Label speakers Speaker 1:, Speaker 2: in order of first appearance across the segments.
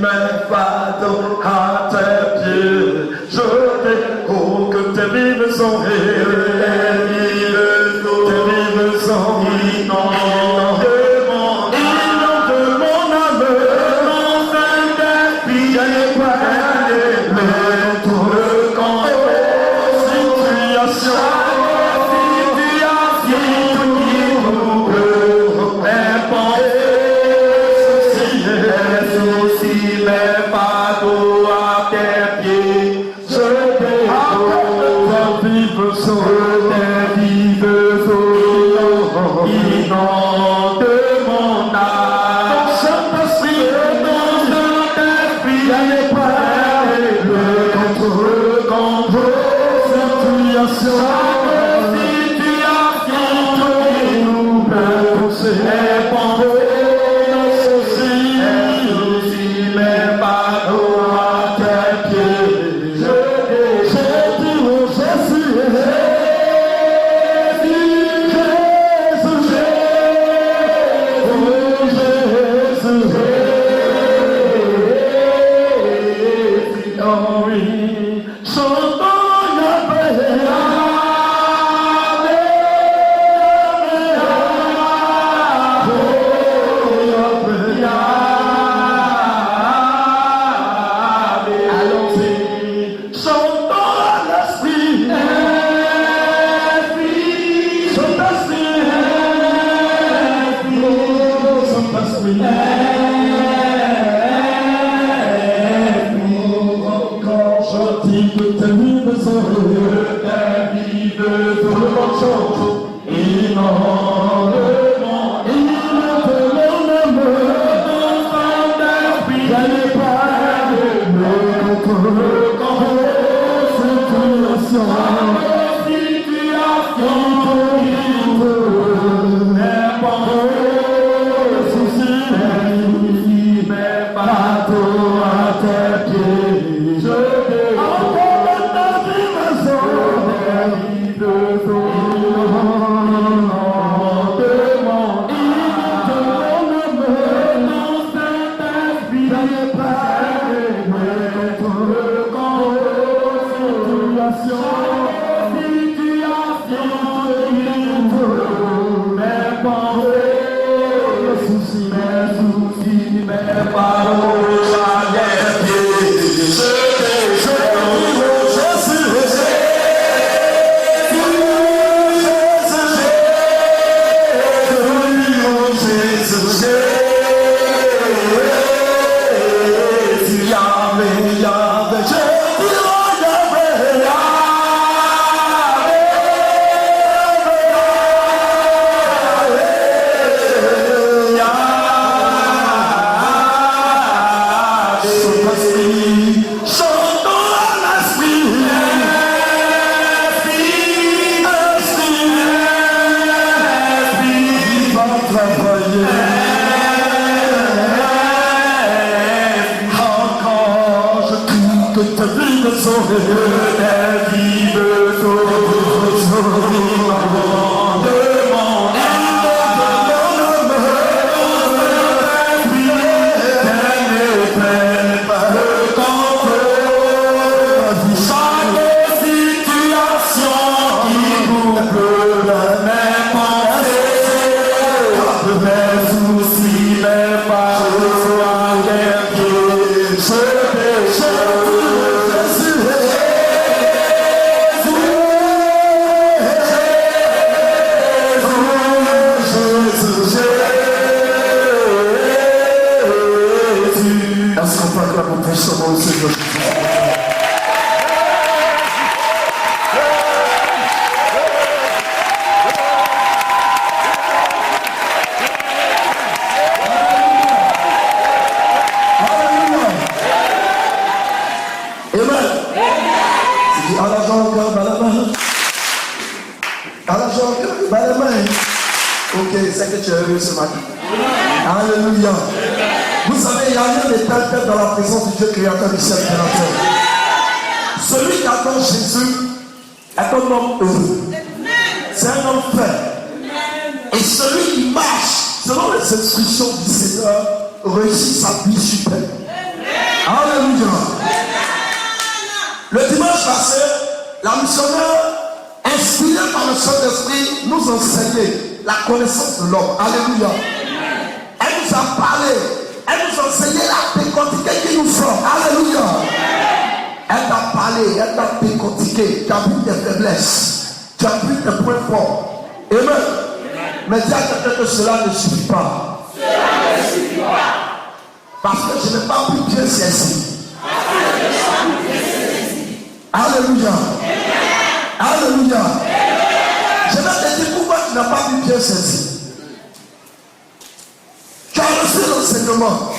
Speaker 1: mes fardeaux à tes pieds. Je découvre que tes rives sont réelles. Tes rives sont inondes de mon âme. Mon Saint-Esprit, j'ai pas tout le camp. Situation.
Speaker 2: Ok, c'est que tu es heureux ce matin. Alléluia. Vous savez, il y a rien de tel dans la présence du Dieu créateur du ciel et de la terre. Celui qui attend Jésus est un homme heureux. C'est un homme fait. Et celui qui marche selon les instructions du Seigneur réussit sa vie suprême. Alléluia. Le dimanche passé, la missionnaire, inspirée par le Saint-Esprit, nous enseignait la connaissance de l'homme. Alléluia. Elle nous a parlé. Elle nous enseignait la décortiquer qui nous sommes. Alléluia. Elle t'a parlé, elle t'a décortiqué. Tu as vu tes faiblesses. Tu as vu tes points forts. Amen. Mais dis à quelqu'un que cela ne suffit pas. Cela ne suffit pas. Parce que je n'ai pas pu bien saisir. Alléluia. Alléluia. Je vais te dire pourquoi tu n'as pas pu bien saisir. Tu as reçu l'enseignement.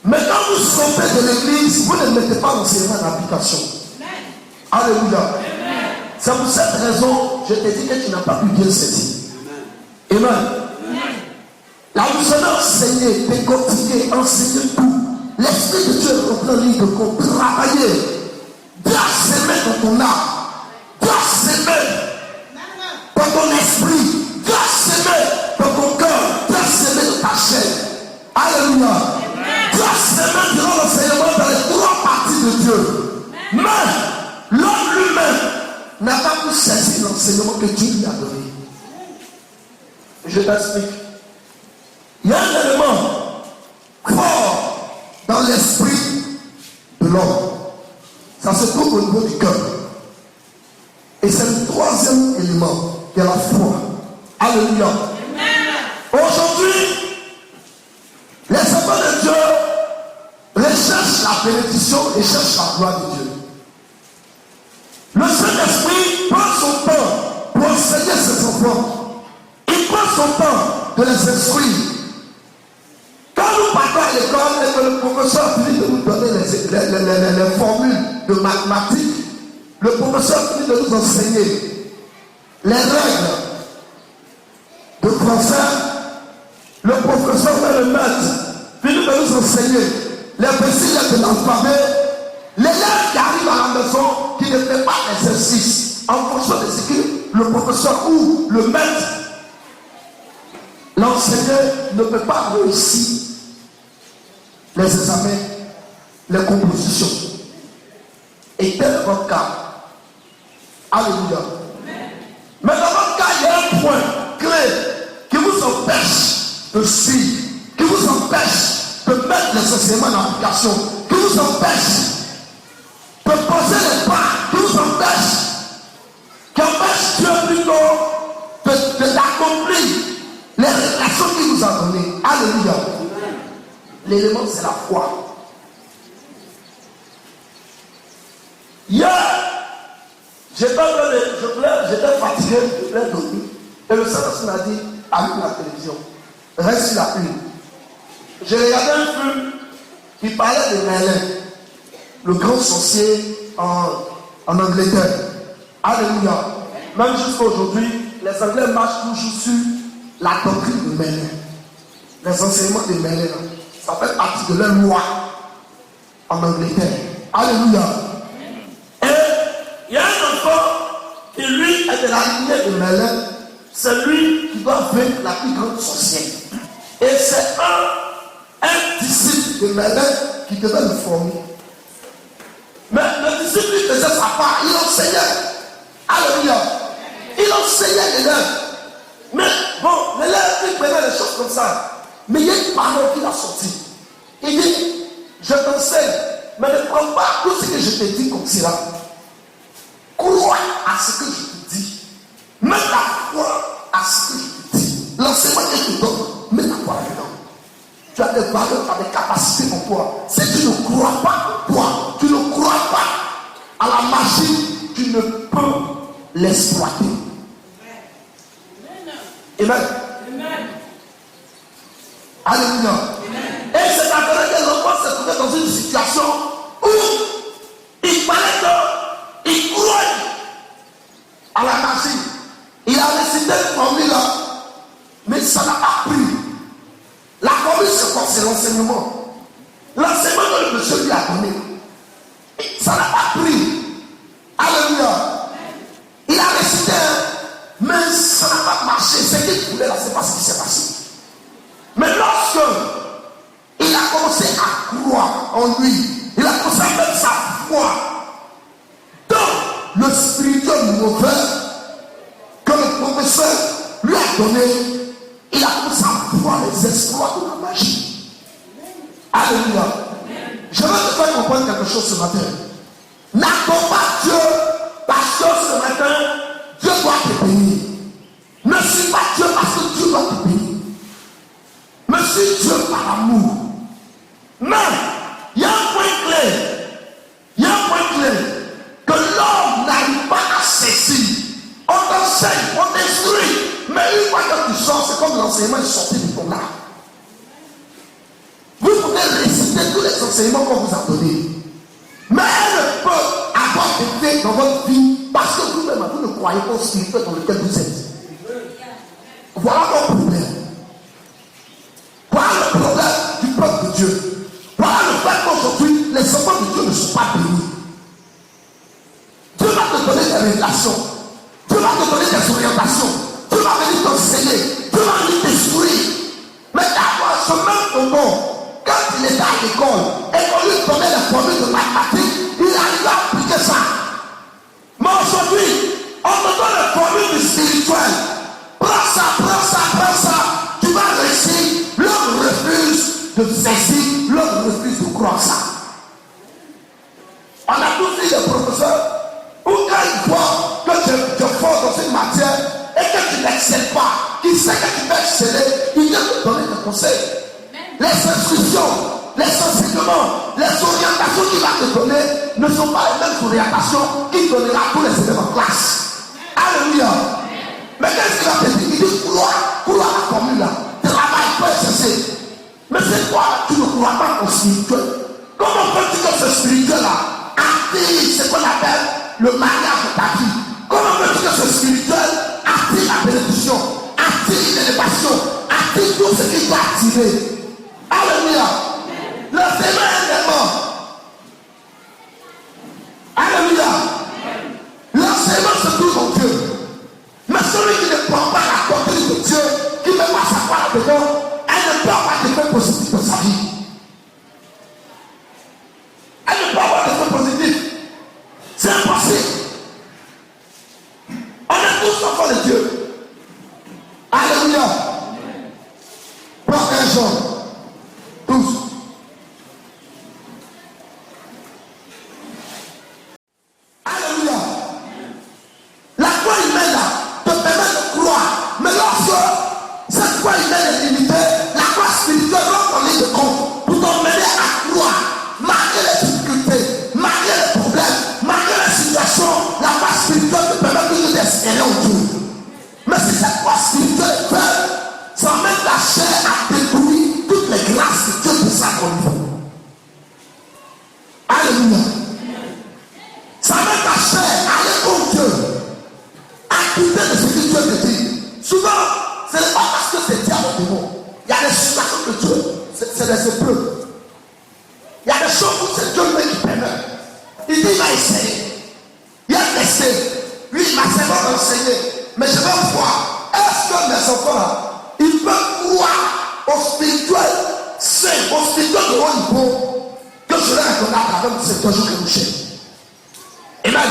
Speaker 2: Mais quand vous sortez de l'église, vous ne mettez pas l'enseignement en application. Alléluia. C'est pour cette raison, je te dis que tu n'as pas pu bien saisir. Amen. La missionnaire enseignait, décortiquer, enseigner tout. L'Esprit de Dieu est en train de compte, travailler. Dieu s'aimer dans ton âme. Dieu s'aimer dans ton esprit. Dieu s'aimer dans ton cœur. Dieu s'aimer dans ta chair. Alléluia. Dieu s'aimer durant l'enseignement dans les trois parties de Dieu. Mais l'homme lui-même n'a pas pu saisir l'enseignement que Dieu lui a donné. Je t'explique. Il y a un élément fort dans l'esprit de l'homme. Ça se trouve au niveau du cœur. Et c'est le troisième élément de la foi. Alléluia. Aujourd'hui, les enfants de Dieu recherchent la bénédiction et cherchent la gloire de Dieu. Le Saint-Esprit prend son temps pour enseigner ses enfants. Il prend son temps de les instruire. Quand nous partons à l'école et que le professeur finit de nous donner les formules de mathématiques, le professeur finit de nous enseigner les règles de français, le professeur et le maître finit de nous enseigner les basiques de l'alphabet, l'élève qui arrive à la maison qui ne fait pas l'exercice en fonction de ce que le professeur ou le maître, l'enseignant ne peut pas réussir les examens, les compositions. Et tel est votre cas. Alléluia. Mais dans votre cas, il y a un point clé qui vous empêche de suivre, qui vous empêche de mettre les enseignements en application, qui vous empêche de poser les pas, qui vous empêche, qui empêche Dieu plutôt d'accomplir les révélations qu'il vous a données. Alléluia. L'élément, c'est la foi. Hier, j'étais fatigué, je voulais dormir. Et le Saint-Esprit m'a dit, allume la télévision, reste sur la une. J'ai regardé un film qui parlait de Merlin, le grand sorcier en Angleterre. Alléluia. Même jusqu'à aujourd'hui, les Anglais marchent toujours sur la doctrine de Merlin. Les enseignements de Merlin. Ça fait partie de leur loi en Angleterre. Alléluia. Et il y a un enfant qui lui est de la lignée de Merlin. C'est lui qui doit vaincre la plus grande sorcière. Et c'est un disciple de Merlin qui devait le former. Mais le disciple lui faisait sa part. Il enseignait. Alléluia. Il enseignait l'élève. Mais bon, l'élève il prenait des choses comme ça. Mais il y a une parole qu'il a sortie. Il dit, je t'enseigne, mais ne prends pas tout ce que je te dis comme cela. Crois à ce que je te dis. Mets ta foi à ce que je te dis. L'enseignement que je te donne, mets ta foi dedans. Tu as des valeurs, tu as des capacités en toi. Si tu ne crois pas en toi, tu ne crois pas à la magie, tu ne peux l'exploiter. Amen. Alléluia. Et c'est après que l'enfant s'est trouvé dans une situation où il fallait qu'il croie à la magie. Il a récité une formule là, mais ça n'a pas pris. La formule c'est quoi? C'est l'enseignement. L'enseignement que le monsieur lui a donné. Ça n'a pas pris. Alléluia. Il a récité, mais ça n'a pas marché. Ce qu'il voulait là, c'est pas ce qui s'est passé. Mais lorsque il a commencé à croire en lui, mauvais que le professeur lui a donné, il a commencé à voir les exploits de la magie. Alléluia. Je veux te faire comprendre quelque chose ce matin. N'attends pas Dieu parce que ce matin, Dieu doit te bénir. Ne suis pas Dieu parce que Dieu doit te bénir. Mais suis Dieu par amour. Mais, il y a un point clé. Il y a un point clé. Que l'homme n'arrive pas à saisir. On t'enseigne, on t'instruit. Mais une fois que tu sors, c'est comme l'enseignement est sorti de ton âme. Vous pouvez réciter tous les enseignements qu'on vous a donnés. Mais elle ne peut avoir été dans votre vie parce que vous-même, vous ne croyez pas au spirituel dans lequel vous êtes. Voilà mon problème. Voilà le problème du peuple de Dieu. Voilà le fait qu'aujourd'hui, les enfants de Dieu ne sont pas bénis. Dieu va te donner des révélations. Dieu va te donner des orientations. Dieu va venir t'enseigner. Dieu va venir t'instruire. Mais d'abord, ce même tonton, quand il était à l'école et qu'on lui donnait les formules de mathématiques, il arrive à appliquer ça. Mais aujourd'hui, on te donne les formules du spirituel. Prends ça, prends ça, prends ça. Tu vas réussir. L'homme refuse de saisir, l'homme refuse de croire ça. On a tous vu des professeurs où quand ils voient que tu es fort dans une matière et que tu n'excelles pas, qu'ils savent que tu vas exceller, ils viennent te donner des conseils. Les instructions, les enseignements, les orientations qu'il va te donner ne sont pas les mêmes orientations qu'il donnera à tous les élèves en classe. Alléluia. Mais qu'est-ce qu'il va te dire? Il dit croire la formule là. Travail, peut exercer. Mais c'est quoi? Tu ne crois pas au spirituel. Comment peux-tu que ce spirituel là attire ce qu'on appelle le mariage de ta vie? Comment peux-tu que ce spirituel attire la bénédiction, attire l'élévation, attire tout ce qui doit attirer? Alléluia. L'enseignement est tellement. Alléluia. L'enseignement se trouve en Dieu. Mais celui qui ne prend pas la doctrine de Dieu, qui ne veut pas savoir là-dedans, elle ne peut pas d'effet positif dans sa vie. Elle ne peut avoir d'effet positif. C'est impossible. On est tous enfants de Dieu. Alléluia. Prends un jour. Tous. Alléluia. La foi humaine là te permet de croire. Mais lorsque cette foi humaine est limitée, la foi spirituelle rentre en ligne de compte pour t'emmener à croire. Malgré les difficultés, malgré les problèmes, malgré les situations, la foi spirituelle te permet toujours d'espérer en Dieu. Mais si cette foi spirituelle est faible, ça emmène ta chair à détruire toutes les grâces que Dieu te s'accorde. Alléluia. Ça met ta chair à aller contre Dieu, à quitter de ce que Dieu te dit. Souvent, ce n'est pas parce que c'est diable ou démon. Il y a des situations que Dieu, c'est des épreuves. Il y a des choses où c'est Dieu lui qui permet. Il dit il va essayer. Il a testé. Lui, il m'a servi d'enseigner. Mais je vais voir, est-ce que mes enfants là, ils peuvent croire au spirituel saint, au spirituel de haut niveau, que je leur ai donné à travers ces 2 jours que nous cherchons. Amen.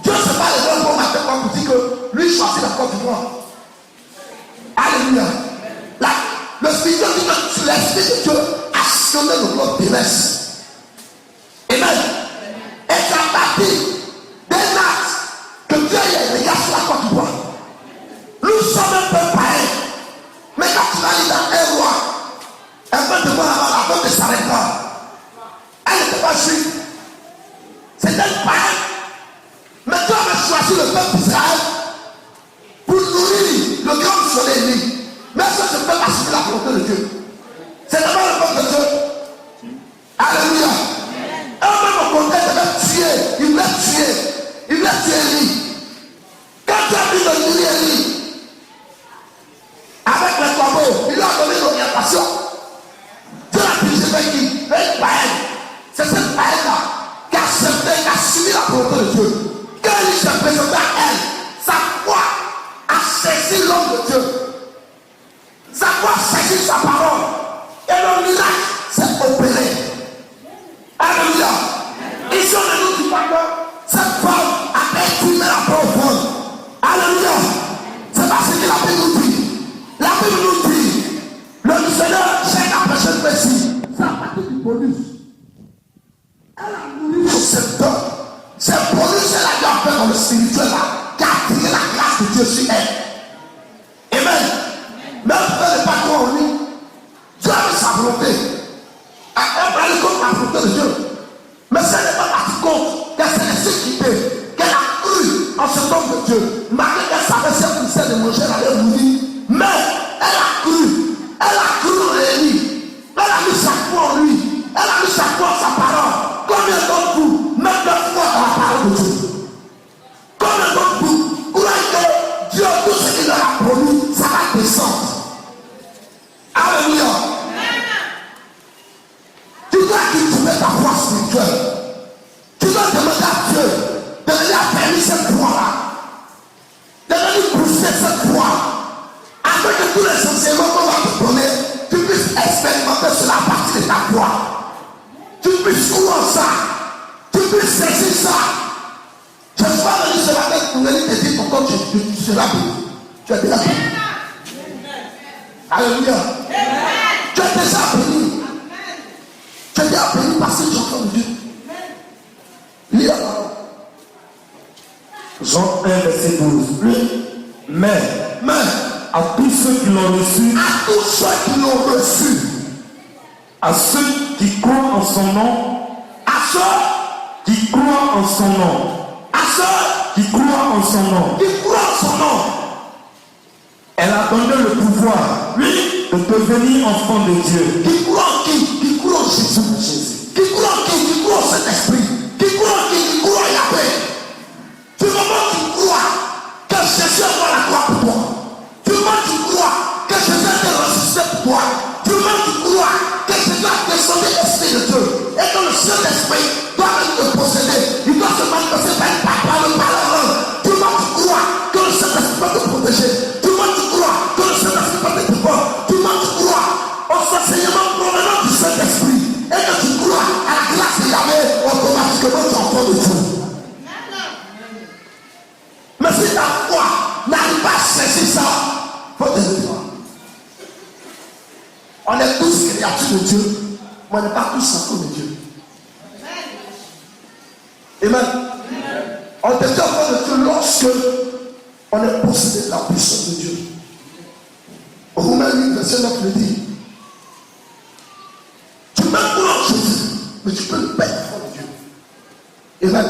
Speaker 2: Dieu ne s'est pas levé un bon matin pour dire que lui choisit la Côte d'Ivoire. Alléluia. Le spirituel dit que l'esprit de Dieu a sonné le globe terrestre. Amen. Et ça partit des actes que Dieu ait regardé sur la Côte d'Ivoire. Nous sommes un peu païens. Mais quand tu vas aller dans un roi, un peu de moi là-bas, la Côte ne s'arrête pas. Elle n'était pas juive. C'était une païenne. Mais Dieu avait choisi le peuple d'Israël pour nourrir le grand soleil. Mais ça, je ne peux pas suivre la volonté de Dieu. C'est d'abord le peuple de Dieu. Alléluia. Un-même au contraire, il devait tuer. Il voulait tuer. Il voulait tuer Élie. Quand Dieu a dit de nourrir Élie, avec les corbeaux, il lui a donné l'orientation. Dieu a dirigé vers qui? Vers une païenne. C'est cette païenne-là qui a accepté, qui a suivi la volonté de Dieu. Quand il s'est présenté à elle, sa foi a saisi l'homme de Dieu. Sa foi a saisi sa parole. Et le miracle s'est opéré. Alléluia. Ici on ne nous dit pas que cette femme a exprimé la parole. bonus. Elle a nourri sur cette dent. C'est bonus qu'elle a dû faire dans le spirituel là, qui a attiré la grâce de Dieu sur elle. Amen. Même si elle n'est pas toi en lui, Dieu a mis sa volonté. Elle va aller contre la volonté de Dieu. Mais si elle n'est pas partie contre, qu'elle s'est laissée quitter, qu'elle a cru en ce nom de Dieu, malgré qu'elle savait si elle poussait de manger, elle allait mourir. Mais elle a cru en Élie. Elle a mis sa foi en lui. Elle a mis sa foi en sa parole. Combien d'entre vous mettent leur foi dans la parole de Dieu? Combien d'entre vous croient que Dieu, tout ce qu'il leur a promis, ça va descendre? Alléluia. Tu dois cultiver ta foi spirituelle. Tu dois demander à Dieu de venir affermir cette foi-là, de venir pousser cette foi, afin que tous les enseignements qu'on va te donner, tu puisses expérimenter cela à partir de ta foi. Tu puisses croire ça, tu puisses saisir ça. Je ne suis pas venu ce matin pour venir te dire pourquoi tu seras béni. Tu es déjà béni. Alléluia. Tu es déjà béni. Tu es déjà béni parce que tu entends de Dieu. Lis la parole.
Speaker 1: Jean 1, verset 12. Mais à tous ceux qui l'ont reçu, à ceux qui croient en son nom, elle a donné le pouvoir, de devenir enfant de Dieu.
Speaker 2: Qui croit en qui? Qui croit en Jésus. Qui croit en qui? Qui croit en Saint-Esprit. Qui croit en qui? Qui croit en Yahvé. Du moment où tu crois que Jésus a fait la croix pour toi, du moment où tu crois que Jésus a été ressuscité pour toi, du moment où tu crois que Jésus a descendu l'Esprit de Dieu et que le Saint-Esprit doit te posséder, il doit se manifester par le parole. Du moment où tu crois que le Saint-Esprit peut te protéger, du moment où tu crois que le Saint-Esprit peut te défendre, du moment où tu crois aux enseignements provenant du Saint-Esprit et que tu crois à la grâce de Yahvé, automatiquement tu es enfant de Dieu. Mais si ta foi n'arrive pas à saisir ça, il faut te dire. On est tous créatures de Dieu, mais on n'est pas tous enfants de Dieu. Amen. On devient enfant de Dieu lorsque on est possédé de la puissance de Dieu. Romains 8, verset 9 le dit. Tu peux croire en Jésus, mais tu peux ne pas être enfant de Dieu. Amen.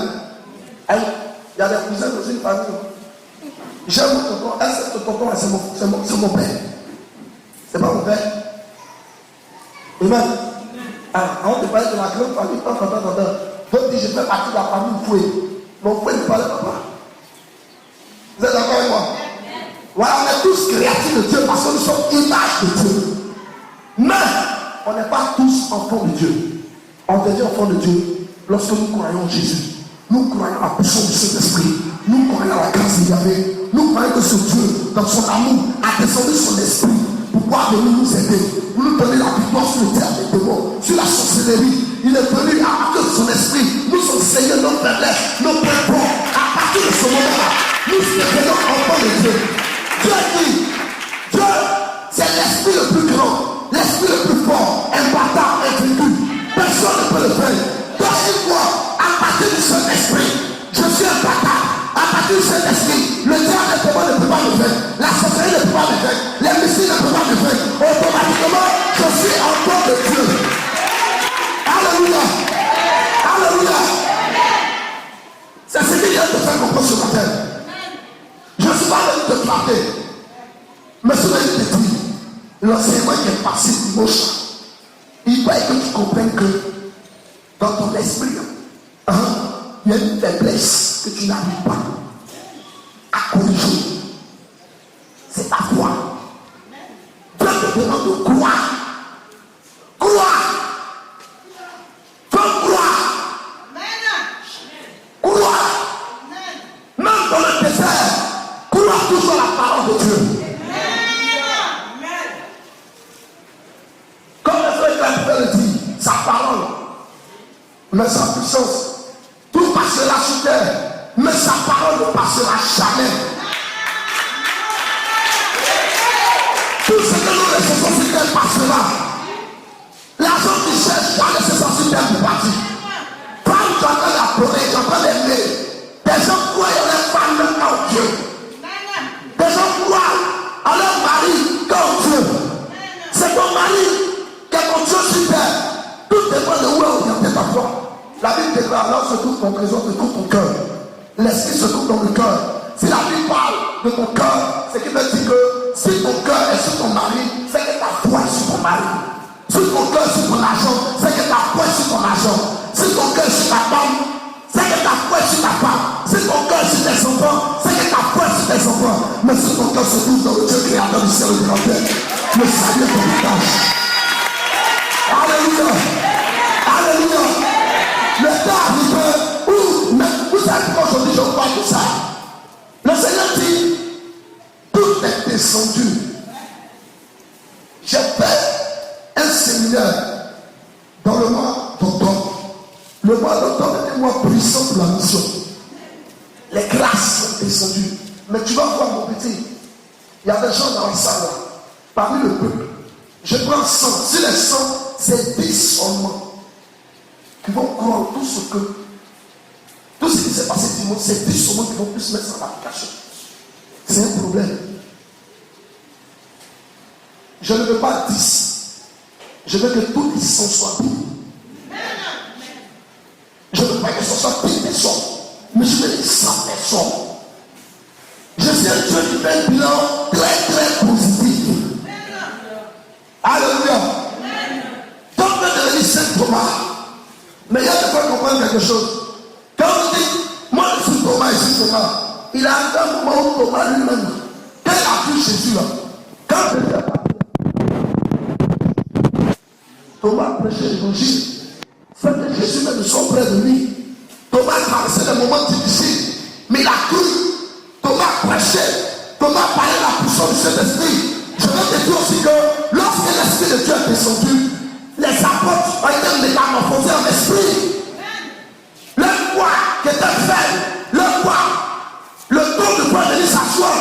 Speaker 2: Il y a des cousins dans une famille. J'aime mon tonton. C'est ton tonton, c'est mon père. C'est pas mon père. Amen. On te parle de la grande famille. Donc, je fais partie de la famille Foué. Mon frère ne parle pas. Vous êtes d'accord avec moi? Voilà, on est tous créatures de Dieu parce que nous sommes image de Dieu. Mais on n'est pas tous enfants de Dieu. On devient enfants de Dieu lorsque nous croyons en Jésus. Nous croyons à la puissance du Saint-Esprit. Nous croyons à la grâce de Yahvé. Nous croyons que ce Dieu, dans son amour, a descendu son esprit pour pouvoir venir nous aider, pour nous donner la victoire sur le terre des démons, sur la sorcellerie. Il est venu à partir de son esprit nous enseigner nos faiblesses, nos points forts. À partir de ce moment-là, nous devenons enfants de Dieu. Dieu dit, Dieu, c'est l'esprit le plus grand, l'esprit le plus fort, imbattable, invaincu. Personne ne peut le faire. Donc il voit, à partir du Saint-Esprit, je suis imbattable. À partir du Saint-Esprit, le diable ne peut pas me faire, la sorcellerie ne peut pas me faire, les missiles ne peuvent pas me faire. Automatiquement, je suis enfant de Dieu. Alléluia. Alléluia. C'est ce qu'il vient de faire comprendre ce matin. Je ne suis pas venu te flatter, mais ce que je te dis, l'enseignement qui est passé dimanche, il faut que tu comprennes que dans ton esprit, il y a une faiblesse que tu n'arrives pas à corriger. C'est ta foi. Dieu te demande de croire. Croire. Faut croire. Croire. Même dans le désert, croire toujours la parole de Dieu. Comme le frère le dit, sa parole, mais sa puissance. Tout passera sur terre, mais sa parole ne passera jamais. Tout ce que nous laissons sur terre passera. L'argent qui cherche, jamais Des gens croient en leur femme en Dieu. Des gens croient en leur mari comme Dieu. C'est ton mari qui est ton Dieu super. Tout dépend de où est orientée ta foi. La Bible déclare, alors se trouve ton trésor, se trouve ton cœur. L'esprit se trouve dans le cœur. Si la Bible parle de ton cœur, c'est qu'il veut dire que si ton cœur est sur ton mari, c'est que ta foi est sur ton mari. Si ton cœur est sur ton argent, c'est que ta foi est sur ton argent. Si ton cœur est sur ta femme, c'est que ta foi est sur ta femme. Si ton cœur est sur tes enfants, c'est que ta foi est sur tes enfants. Mais si ton cœur se trouve dans le Dieu créateur du ciel et de la terre, le salut est ton héritage. Alléluia. Alléluia. Le temps arrivé où, mais vous savez pourquoi aujourd'hui je vous parle de ça. Le Seigneur dit, tout est descendu. J'ai fait un séminaire dans le mois d'octobre. Le mois d'octobre était un mois puissant pour la mission. Les grâces sont descendues. Mais tu vas voir mon petit, il y a des gens dans la salle là, parmi le peuple. Je prends 100. Si les 100, c'est 10 seulement qui vont croire tout ce qui s'est passé dimanche, c'est 10 seulement qui vont plus mettre ça en application. C'est un problème. Je ne veux pas 10. Je veux que tous les 100 soient pris. Je ne veux pas que ce soit 10 personnes, mais je veux les 100 personnes. Je suis un Dieu qui fait un bilan très très positif. Alléluia. Donc on devenir Saint Thomas. Mais il y a des fois comprendre quelque chose. Quand on dit, moi je suis Thomas et je suis Thomas, il a un moment où Thomas lui-même, quand il a vu Jésus là, quand il était Thomas prêchait l'évangile, fait que Jésus même soit près de lui. Thomas traversait des moments difficiles, mais il a cru. Thomas prêchait, Thomas parlait de la puissance du Saint-Esprit. Je veux te dire aussi que lorsque l'Esprit de Dieu est descendu, les apôtres ont été métamorphosés en esprit. Leur foi qui était faible, leur foi, le temps de pouvoir venir s'asseoir,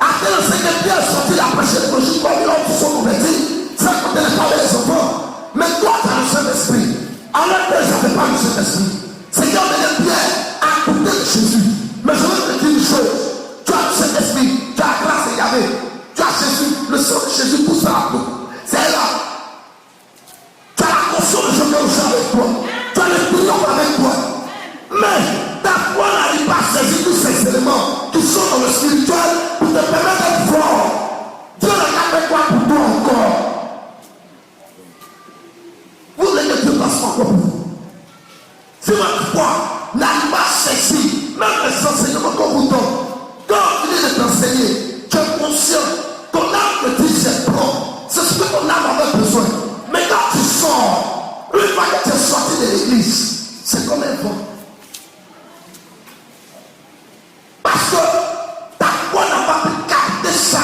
Speaker 2: après le Seigneur Pierre est sorti la prêcher l'évangile comme il a tout son converti. C'est quand elle parlait des enfants. Mais toi, tu as le Saint-Esprit. Alors que je n'avais pas le Saint-Esprit. Seigneur venait Pierre à côté de Jésus. Mais je veux te dire une chose. Tu as le Saint-Esprit, tu as la grâce de Yahvé. Tu as Jésus, le sang de Jésus pousse à la peau. C'est là. Tu as la conscience de Jésus aussi avec toi. Tu as l'esprit avec toi. Mais ta foi n'arrive pas à saisir tous ces éléments qui sont dans le spirituel pour te permettre d'être fort. Dieu n'a pas fait quoi pour toi encore. Vous voulez que Dieu passe encore pour vous. Si votre foi n'arrive pas à saisir même les enseignements qu'on vous donne, quand on finit de t'enseigner, tu es conscient, ton âme te dit c'est bon, c'est ce que ton âme avait besoin. Mais quand tu sors, une fois que tu es sorti de l'église, c'est comme un vent. Parce que ta foi n'a pas pu capter ça.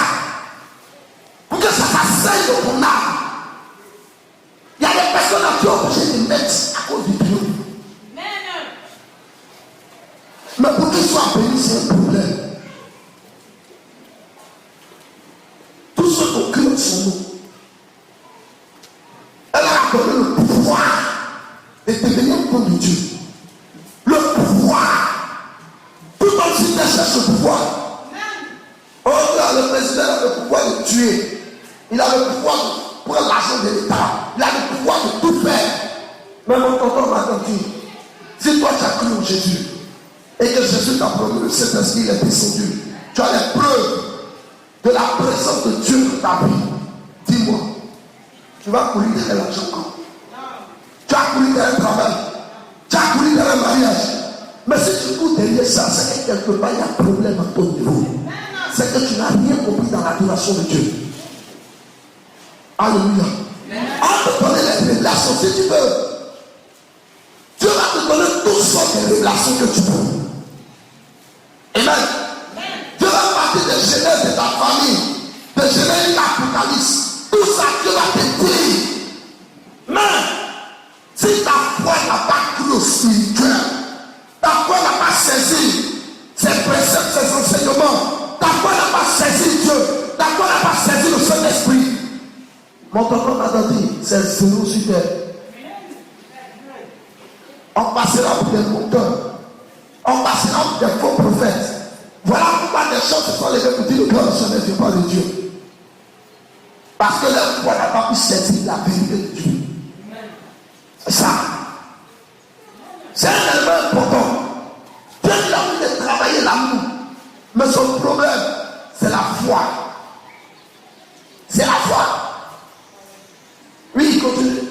Speaker 2: Pour que ça s'asseye dans ton âme. Il y a des personnes qui ont obligé de mettre à cause du Dieu. Mais pour qu'ils soient bénis, c'est un problème. Tous ceux qui crient son nom, elle a accordé le pouvoir de devenir comme Dieu. Le pouvoir. Tout le monde cherche le pouvoir. Oh, le président a le pouvoir de tuer. Il a le pouvoir de prendre l'argent de l'État. Il a le pouvoir de tout faire. Mais mon tonton m'a dit, si toi tu as cru en Jésus et que Jésus t'a promis le Saint-Esprit est descendu, tu as les preuves de la présence de Dieu dans ta vie. Dis-moi, tu vas courir derrière l'argent quand? Tu as couru derrière le travail. Tu as couru derrière le mariage. Mais si tu cours derrière ça, c'est que quelque part il y a un problème à ton niveau. C'est que tu n'as rien compris dans l'adoration de Dieu. Alléluia. On te donner les révélations si tu veux. Dieu va te donner toutes sortes de révélations que tu veux. Amen. Dieu va partir de Genèse de ta famille, de Genèse d'Apocalypse. Tout ça, Dieu va te dire. Mais si ta foi n'a pas cru au spirituel, ta foi n'a pas saisi ses préceptes, ses enseignements, ta foi n'a pas saisi Dieu, ta foi n'a pas saisi le Saint-Esprit. Mon tonton m'a dit, c'est zéro sur terre. On passera pour des monteurs. On passera des faux prophètes. Voilà pourquoi des gens se sont levés pour dire le cœur de ce n'est pas de Dieu. Parce que leur foi n'a pas pu saisir la vérité de Dieu. C'est ça. C'est un élément important. Dieu lui a envie de travailler l'amour. Mais son problème, c'est la foi. C'est la foi. Oui, continue.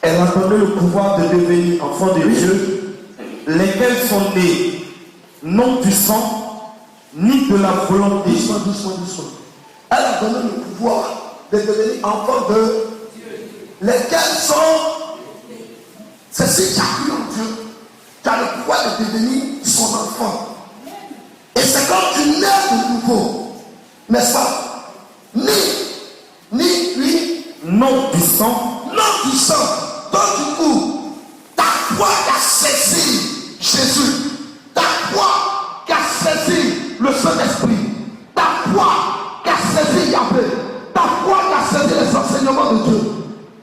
Speaker 1: Elle a donné le pouvoir de devenir enfants de Dieu, lesquels sont nés non du sang, ni de la volonté.
Speaker 2: Doucement. Elle a donné le pouvoir de devenir enfants de Dieu. Lesquels sont. C'est si tu as cru en Dieu, tu as le pouvoir de devenir son enfant. Et c'est quand tu nais de nouveau, n'est-ce pas? Ni lui,
Speaker 1: non du sang,
Speaker 2: non du sang. Donc du coup, ta foi qui a saisi Jésus, ta foi qui a saisi le Saint-Esprit, ta foi qui a saisi Yahvé, ta foi qui a saisi les enseignements de Dieu,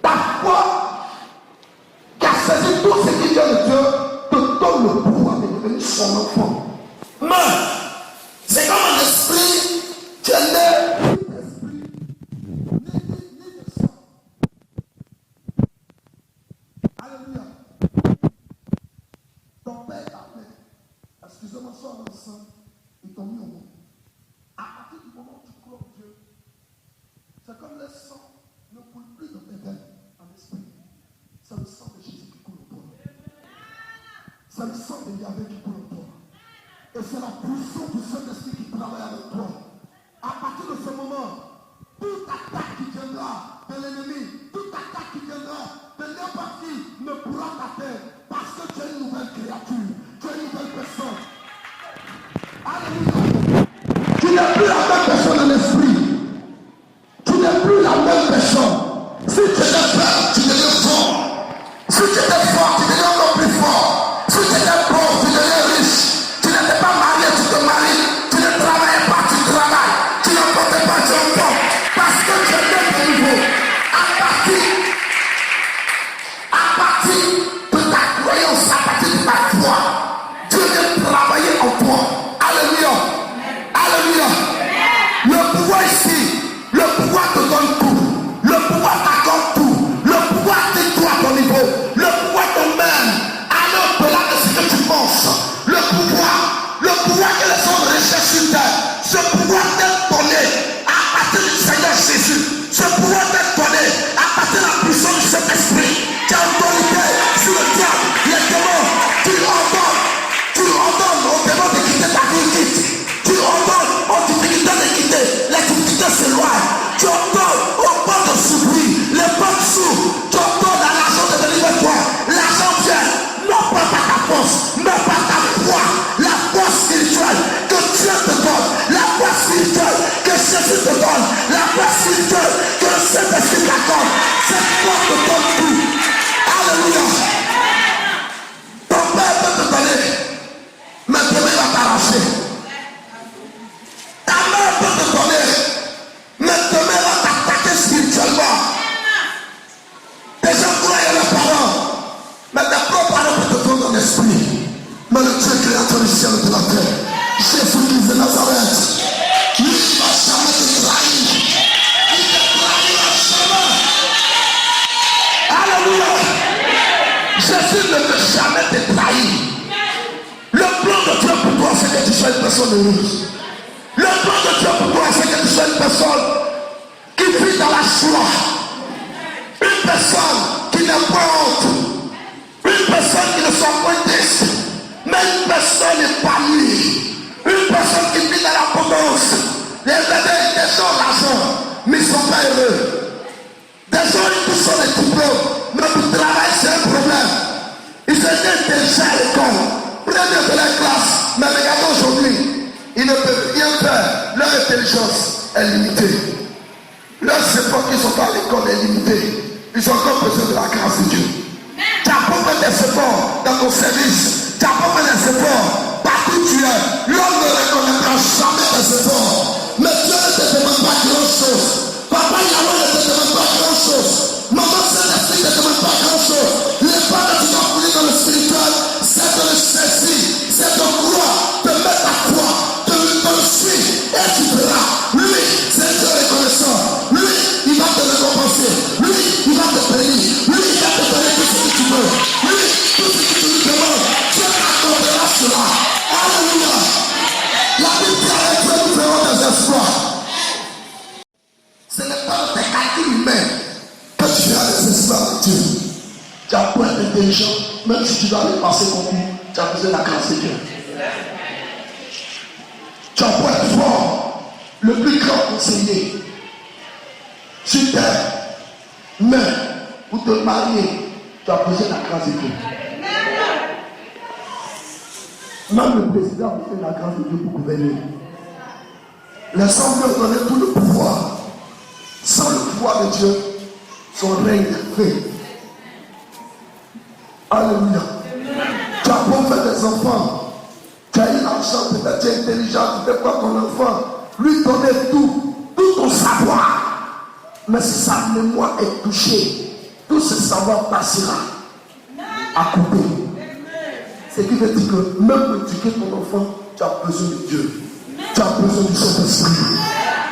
Speaker 2: ta foi qui a saisi tout ce qui vient de Dieu, te donne le pouvoir de devenir son enfant. Mais c'est comme un esprit, tu es né. Alléluia. Ton père t'a fait. Excusez-moi, sois enceinte. Ils t'ont mis au monde. À partir du moment où tu crois en Dieu, c'est comme le sang ne coule plus dans tes veines en esprit. C'est le sang de Jésus qui coule en toi. C'est le sang de Yahvé qui coule en toi. Et c'est la puissance du Saint-Esprit qui travaille avec toi. À partir de ce moment, toute attaque qui viendra de l'ennemi, toute attaque qui viendra de n'importe qui ne pourra t'atteindre parce que tu es une nouvelle créature, tu es une nouvelle personne. Alléluia. Tu n'es plus la même personne en esprit. Tu n'es plus la même personne. Si tu étais faible, tu deviens fort. Si tu étais fort, tu deviens encore plus fort. Si tu étais pauvre, tu deviens riche. Tu n'étais pas marié, tu te maries. Tu ne travaillais pas, tu travailles. Tu ne portais pas, tu en portes. Parce que tu es né de nouveau. À partir de ta croyance, à partir de ta foi, Dieu vient travailler en toi. Alléluia. Alléluia. Le pouvoir ici, le pouvoir te donne tout. Le pouvoir t'accorde tout. Le pouvoir t'étoile à ton niveau. Le pouvoir t'emmène à l'au-delà de ce que tu penses. Le pouvoir que les hommes recherchent sur terre. Ce pouvoir t'est donné à partir du Seigneur Jésus. Ce pouvoir t'est donné à partir de la puissance du Saint-Esprit. Tu as autorité sur le diable, les démons. Tu ordonnes aux démons de quitter ta vie, quitte. Tu ordonnes aux difficultés de quitter. Les difficultés s'éloignent. Tu ordonnes aux portes de s'ouvrir. Les portes s'ouvrent. Tu ordonnes à l'argent de venir vers toi. L'argent vient, non pas par ta force, mais par ta foi. La force spirituelle que Dieu te donne. La force spirituelle que Jésus te donne. La force spirituelle que le Saint-Esprit t'accorde. Cette force te donne tout. Alléluia. Ton père peut te donner, mais demain il va t'arracher. Ta mère peut te donner, mais demain va t'attaquer spirituellement. Tes gens croient leurs parents, mais tes propres parents peuvent te donner ton esprit. Mais le Dieu créateur du ciel et de la terre, Jésus-Christ de Nazareth, lui il ne va jamais te trahir. Il te trahira jamais. Alléluia. Jésus ne peut jamais te trahir. Le plan de Dieu pour toi, c'est que tu sois une personne heureuse. Le plan de Dieu pour toi, c'est que tu sois une personne qui vit dans la joie. Une personne qui n'a pas honte. Une personne qui ne soit point triste. Mais une personne épanouie. Une personne qui vit dans l'abondance. Les gens ont l'argent, mais ils ne sont pas heureux. Des gens qui sont les diplômes, mais pour travailler, c'est un problème. Ils étaient déjà à l'école. Prenez de la classe, mais regardez aujourd'hui, ils ne peuvent rien faire. Leur intelligence est limitée. Leur support qu'ils sont pas à l'école est limité. Ils ont encore besoin de la grâce de Dieu. Tu as pas besoin des supports dans ton service. Tu as pas besoin des supports partout où tu es. L'homme ne reconnaîtra jamais tes supports. Mais Dieu ne te demande pas grand chose. Papa Yahweh ne te demande pas grand chose. Maman Saint-Esprit ne te demande pas grand chose. Les pas que tu dois couler dans le spirituel intelligent, même si tu dois aller passer concours, tu as besoin de la grâce de Dieu. Tu as beau être fort, le plus grand conseiller sur terre, mais pour te marier, tu as besoin de la grâce de Dieu. Même le président a besoin de la grâce de Dieu pour gouverner. Les hommes lui ont donné tout le pouvoir. Sans le pouvoir de Dieu, son règne est fait. Alléluia. Tu as beau faire des enfants, tu as eu l'argent, peut-être tu es intelligent, tu fais quoi ton enfant, lui donner tout ton savoir. Mais si sa mémoire est touchée, tout ce savoir passera à couper. Ce qui veut dire que même pour éduquer ton enfant, tu as besoin de Dieu. Tu as besoin du Saint-Esprit.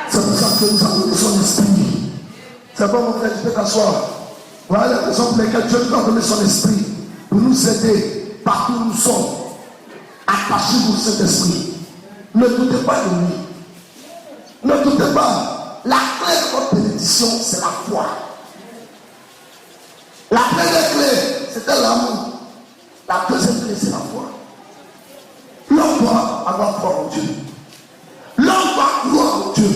Speaker 2: C'est pour ça que nous avons besoin de son esprit. C'est bon, mon frère, tu peux t'asseoir. Voilà la raison pour laquelle Dieu nous a donné son esprit. Pour nous aider partout où nous sommes. Attachez-vous au Saint-Esprit. Ne doutez pas de lui. Ne doutez pas. La clé de votre bénédiction, c'est la foi. La première clé, c'était l'amour. La deuxième clé, c'est la foi. L'homme doit avoir foi en Dieu. L'homme doit croire en Dieu.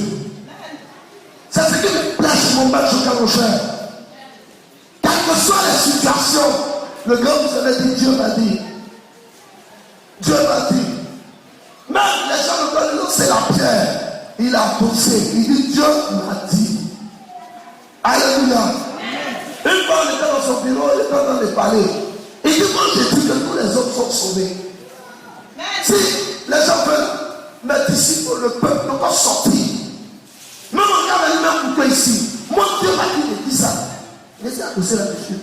Speaker 2: C'est ce qui me plaît chez mon maître Jokan Rocher. Quelles que soient les situations, le grand vous avez dit, Dieu m'a dit. Dieu m'a dit. Même les gens me donnent c'est la pierre. Il a poussé. Il dit, Dieu m'a dit. Alléluia. Une fois, il était dans son bureau, il était dans les palais. Il dit, moi j'ai dit que tous les hommes sont sauvés. Si les gens veulent, mes disciples, le peuple ne pas sortir. Même on regarde lui-même pour toi ici. Moi, Dieu m'a dit de dire ça. Laissez pousser là-dessus.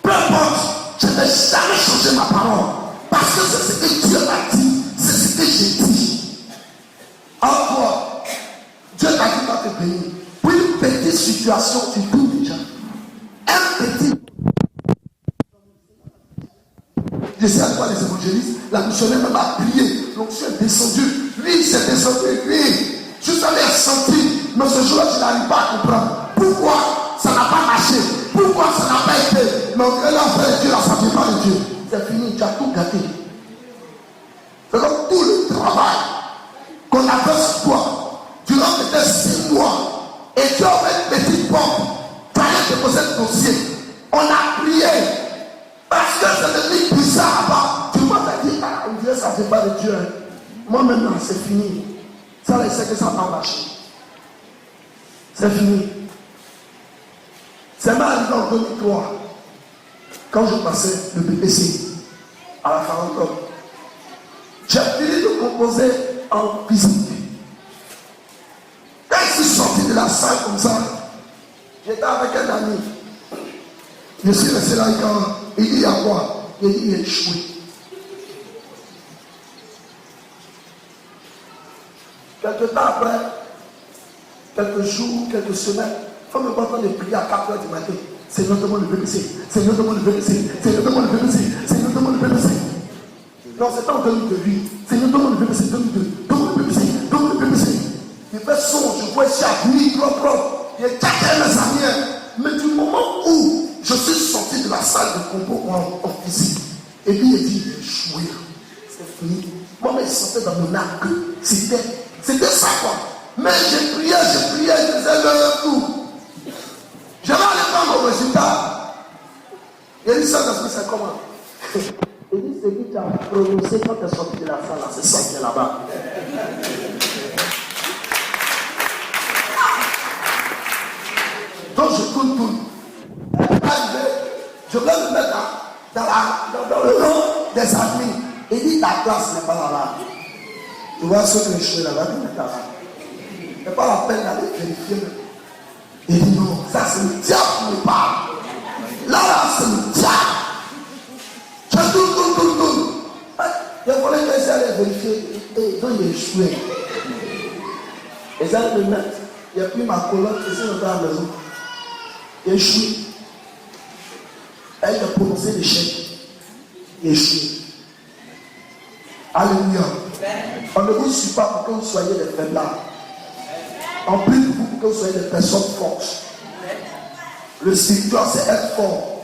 Speaker 2: Peu importe, je ne vais jamais changer ma parole. Parce que c'est ce que Dieu m'a dit. C'est ce que j'ai dit. Encore, Dieu t'a dit pas te bénir. Pour une petite situation, tu tout déjà. Un petit. Je sais à quoi les évangélistes, la missionnaire même a prié. L'onction est descendue. Lui, il s'est descendu. Lui, juste aller senti. Mais ce jour-là, tu n'arrives pas à comprendre. Pourquoi ça n'a pas marché? Pourquoi ça n'a pas été? Mais on dirait l'enfer de Dieu, la santé pas de Dieu. C'est fini, tu as tout gâté. C'est donc tout le travail qu'on a fait sur toi durant peut-être 6 mois. Et tu as fait une petite pompe. Tu as déposé le dossier. On a prié. Parce que c'est devenu bizarre là-bas. Tu m'as dit, ah, on dirait que ça ne fait pas de Dieu. Moi maintenant, c'est fini. Ça, là, c'est que ça va marcher. C'est fini. C'est mal arrivé en 2003. Quand je passais le BPC à la Farantom. J'ai fini de composer en physique. Quand je suis sorti de la salle comme ça, j'étais avec un ami. Je suis resté là quand il dit il y a quoi? Il dit il a échoué. Quelques temps après, quelques jours, quelques semaines, il faut me voir en train de prier à 4 h du matin. Seigneur, demande le BBC. Seigneur, demande le BBC. Seigneur, demande le BBC. Seigneur, demande le BBC. Non, c'est pas en 2008. Seigneur, demande le BBC. Demande le BBC. Demande le BBC. Il fait son, je vois ici à nuit, propre. Il y a 4 mes amis. Mais du moment où je suis sorti de la salle de compo en physique, et puis il dit, il a échoué. C'est fini. Moi, mais il sentait dans mon âme que c'était ça quoi. Mais j'ai prié, je disais le tout. Je vais aller prendre le résultat. Il dit ça parce que c'est comment? Il dit ce que tu as prononcé quand tu es sorti de la salle, là, c'est ça qui est là-bas. Donc je tourne. Je voulais me mettre dans le rang des amis. Il dit ta classe n'est pas là-bas. Tu vois ceux qui ont échoué là-bas, tu mets là-bas. Il n'est pas la peine d'aller vérifier. Il dit non, ça c'est le diable qui me parle. Là, c'est le diable. Je tourne. Il fallait que j'aille vérifier. Et donc il a échoué. Et j'allais me mettre. Il a pris ma colonne, et c'est dans la maison. Il a échoué. Elle a prononcé l'échec. Il a échoué. Alléluia. On ne vous suit pas pour que vous soyez des faiblards. On prie pour vous pour que vous soyez des personnes fortes. Le spirituel, c'est être fort.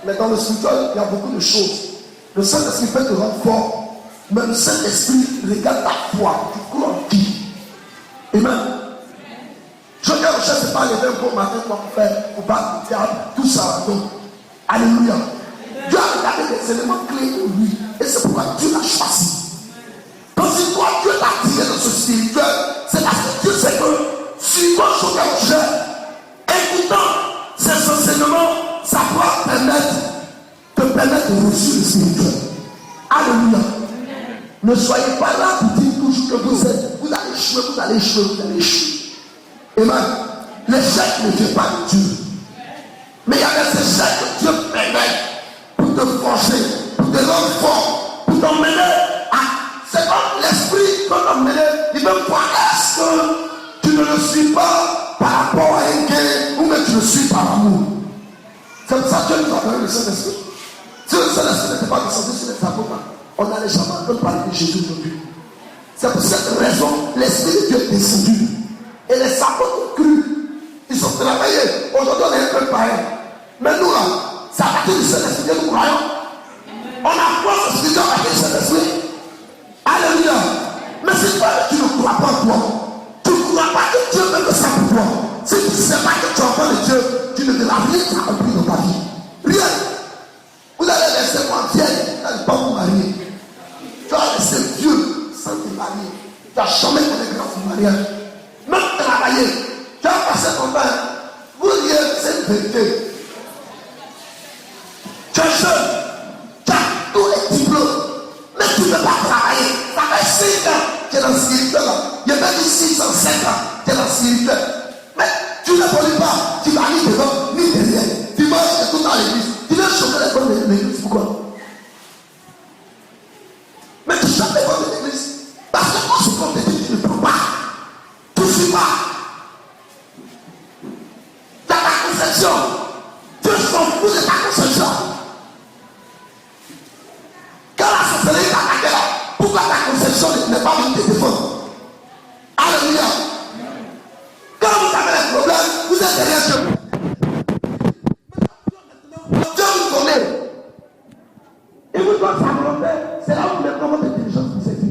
Speaker 2: Mais dans le spirituel, il y a beaucoup de choses. Le Saint-Esprit peut te rendre fort. Mais le Saint-Esprit regarde ta foi. Tu crois en qui? Amen. Je ne cherche pas les mêmes pour matin pour faire, pour pas tout ça. Donc, alléluia. Dieu a regardé des éléments clés pour lui. Et c'est pourquoi Dieu l'a choisi. Donc, si toi, Dieu t'a tiré dans ce spirituel, c'est parce que Dieu sait que, suivant ce qu'elle gère, écoutant ces enseignements, ça pourra te permettre de réussir le spirituel. Alléluia. Ne soyez pas là pour dire toujours que vous allez échouer, vous allez échouer, vous allez échouer. Amen. L'échec ne vient pas de Dieu. Mais il y a des échecs que Dieu permet pour te forger, pour te rendre fort, pour t'emmener à. C'est comme l'esprit qu'on t'emmène. Il veut voir est-ce que tu ne le suis pas par rapport à un gain ou même tu le suis par amour. C'est pour ça que Dieu nous a donné le Saint-Esprit. Si le Saint-Esprit n'était pas descendu sur les apôtres, on n'allait jamais entendre parler de Jésus aujourd'hui. C'est pour cette raison l'Esprit de Dieu est descendu. Et les apôtres ont cru. Ils ont travaillé. Aujourd'hui, on est un peu pareil. Mais nous là, c'est à partir du Saint-Esprit que nous croyons. On a foi spirituelle à partir du Saint-Esprit. Alléluia. Mais si toi, tu ne crois pas en toi, tu ne crois pas que Dieu peut faire ça pour toi. Si tu ne sais pas que tu es enfant de Dieu, tu ne verras rien accomplir dans ta vie. Rien. Vous allez laisser moi vieille, vous n'allez pas vous marier. Tu vas laisser Dieu sans te marier. Tu n'as jamais connu grand mariage. Même travailler, tu as passé ton temps. Vous dire, c'est une vérité. Tu es jeune, tu as tous les diplômes, mais tu ne peux pas travailler. Ça fait 5 ans, tu es dans le spirituel. Il y a même 6 ans, 5 ans, tu es dans le spirituel. Mais tu ne voles pas, tu vas ni devant, ni derrière. Tu manges et tout dans l'église. Tu viens choquer les bonnes de l'église. Pourquoi? Mais tu choques les bonnes de l'église. Parce que quand ce qu'on te dit, tu ne prends pas. Tu ne suis pas. Tu as ta conception. Dieu s'en fout de ta conception. Quand la sorcellerie t'attaque là, pourquoi ta conception n'est pas venue te défendre? Alléluia. Quand vous avez des problèmes, vous êtes derrière Dieu. Dieu vous connaît. Il vous donne sa volonté. C'est là où vous mettez votre intelligence pour servir.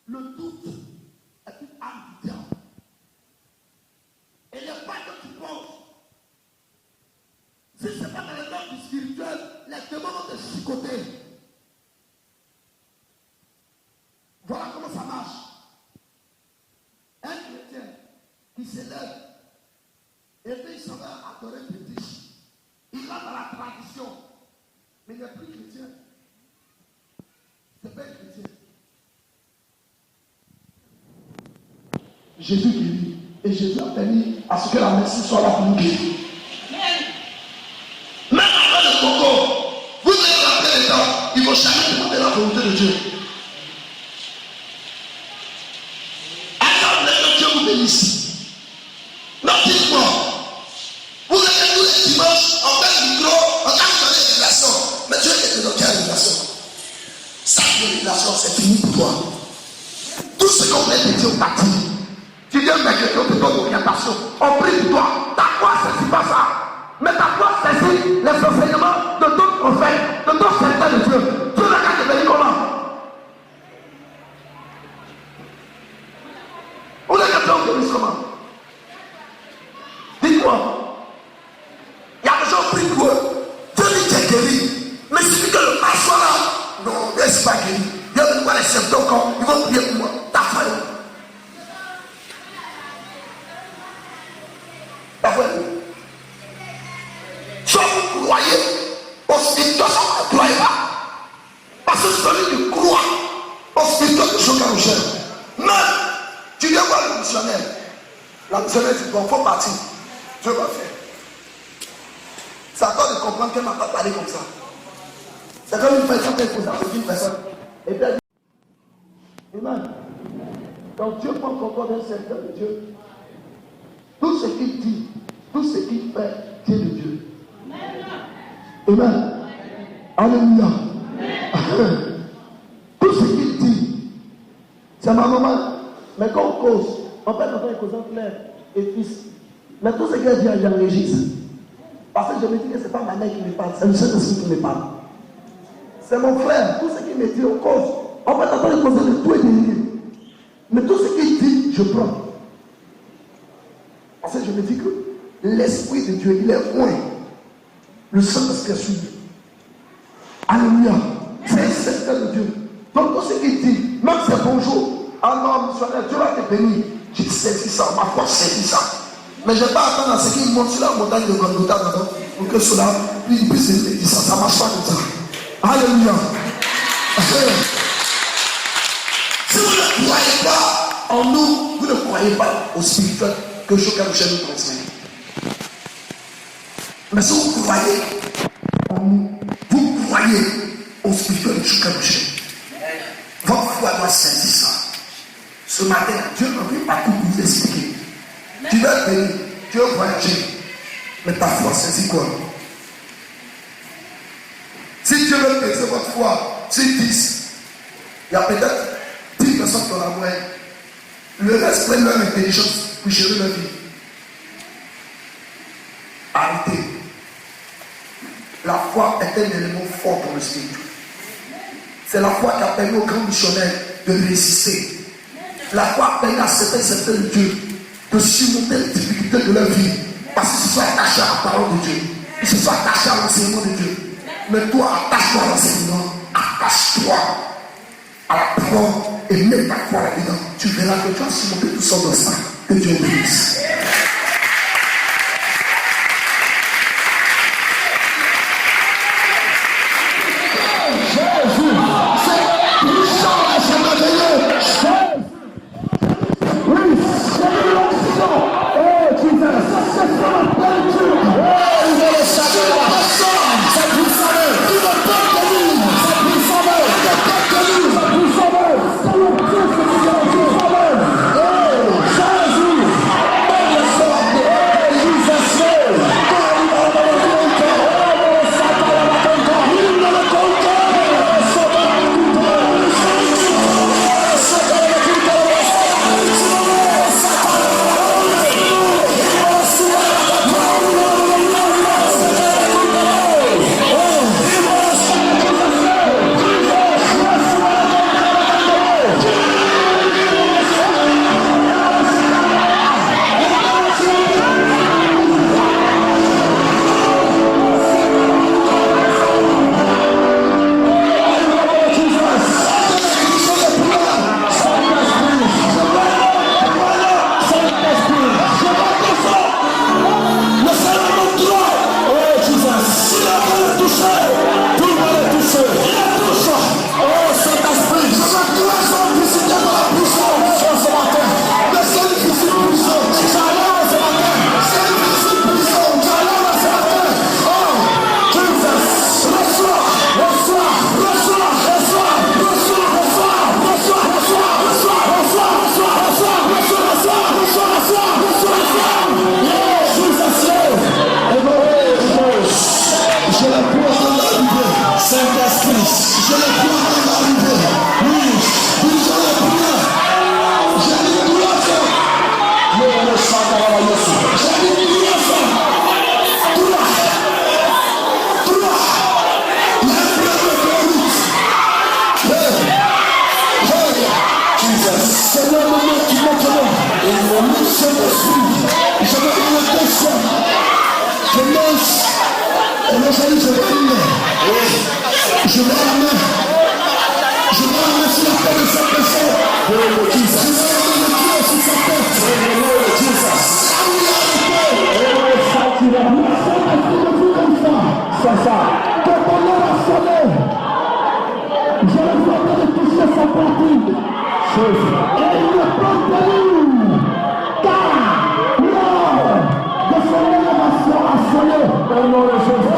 Speaker 2: Le doute est une arme du diable. Et il n'y a pas que tu penses. Si ce n'est pas dans le monde du spirituel, les démons vont te chicoter. Voilà comment ça marche. Un chrétien qui s'élève et puis il s'en va adorer Pétiche. Il va dans la tradition. Mais il n'est plus chrétien. C'est pas un chrétien. Jésus guérit. Et Jésus a permis à ce que la médecine soit là pour nous guérir. Même après le Congo, vous allez rentrer les temps, il ne faut jamais demander la volonté de Dieu. Attendez que Dieu vous bénisse. Non, dites-moi, vous êtes tous les dimanches, en fait le micro, en train de donner des relations. Mais Dieu est dans quelle relation? Ça, une relation, c'est fini pour toi. Tout ce qu'on voulait te dire au parti. Tu viens de quelqu'un te donne orientation. On prie pour toi. Ta foi, c'est pas ça. Mais ta foi saisit les enseignements de d'autres prophètes, de d'autres serviteurs de Dieu. Dieu n'a qu'à te bénir comment? Où est-ce que tu as béni comment? Dites-moi. Il y a des gens qui prient pour eux. Dieu dit que tu es guéri. Mais il suffit que le mal soit là. Non, je ne suis pas guéri. Il y a de voir les symptômes quand ils vont prier pour moi. Ta foi. Ta foi. Soit vous croyez au spirituel, soit vous ne croyez pas. Parce que celui qui croit au spirituel de chacun au chef. Mais tu viens voir le missionnaire. La missionnaire dit bon, il faut partir. Dieu va faire. C'est à toi de comprendre qu'elle ne m'a pas parlé comme ça. C'est comme une personne qui est posée avec une personne. Et puis elle dit Amen. Donc Dieu prend encore d'un serviteur de Dieu. Tout ce qu'il dit, tout ce qu'il fait, vient de Dieu. Amen. Alléluia. Tout ce qu'il dit, c'est ma maman. Mais quand on cause, on peut entendre une causante mère et fils. Mais tout ce qu'elle dit, j'enregistre. Parce que je me dis que ce n'est pas ma mère qui me parle, c'est le Saint-Esprit qui me parle. C'est mon frère. Tout ce qu'il me dit, on cause. On peut entendre une causante de tout et de rien. Mais tout ce qu'il dit, je prends. Parce que je me dis que l'Esprit de Dieu, il est loin. Le Saint-Esprit est sur lui. Alléluia. C'est un serviteur de Dieu. Donc tout ce qu'il dit, même c'est bonjour. Ah non, missionnaire, Dieu va te bénir. J'ai saisi ça, ma foi saisit ça. Mais je ne vais pas attendre à ce qu'il monte sur la montagne de Golgotha d'abord pour que cela puisse dire ça. Ça ne marche pas comme ça. Alléluia. Si vous ne croyez pas en nous, vous ne croyez pas au spirituel que chacun de nous transmet. Mais si vous croyez en nous, vous croyez au spirituel de chacun de nous. Votre foi doit saisir ça. Ce matin, Dieu ne veut pas tout vous expliquer. Tu vas venir, tu vas voyager. Mais ta foi saisit quoi? Si Dieu veut peser votre foi sur 10, il y a peut-être 10 personnes dans la moyenne. Le reste prennent leur intelligence pour gérer leur vie. Arrêtez. La foi est un élément fort pour le spirituel. C'est la foi qui a permis aux grands missionnaires de résister. La foi a permis à certains serviteurs de Dieu de surmonter les difficultés de leur vie parce qu'ils se sont attachés à la parole de Dieu. Ils se sont attachés à l'enseignement de Dieu. Mais toi, attache-toi à l'enseignement, attache-toi à la parole et mets ta foi là-dedans. Tu verras que tu vas surmonter tout sortes de ça. Que Dieu bénisse. évangéliste, je vois une main. Je vois la main. Je vois la main sur la tête de cette personne. Je vois la main de Dieu sur sa tête. C'est ça. Quand on va sonner, je ne vois pas de toucher sa poitrine. Et il ne peut pas nous. Car l'heure de son élévation a sonné. Au nom de Jésus.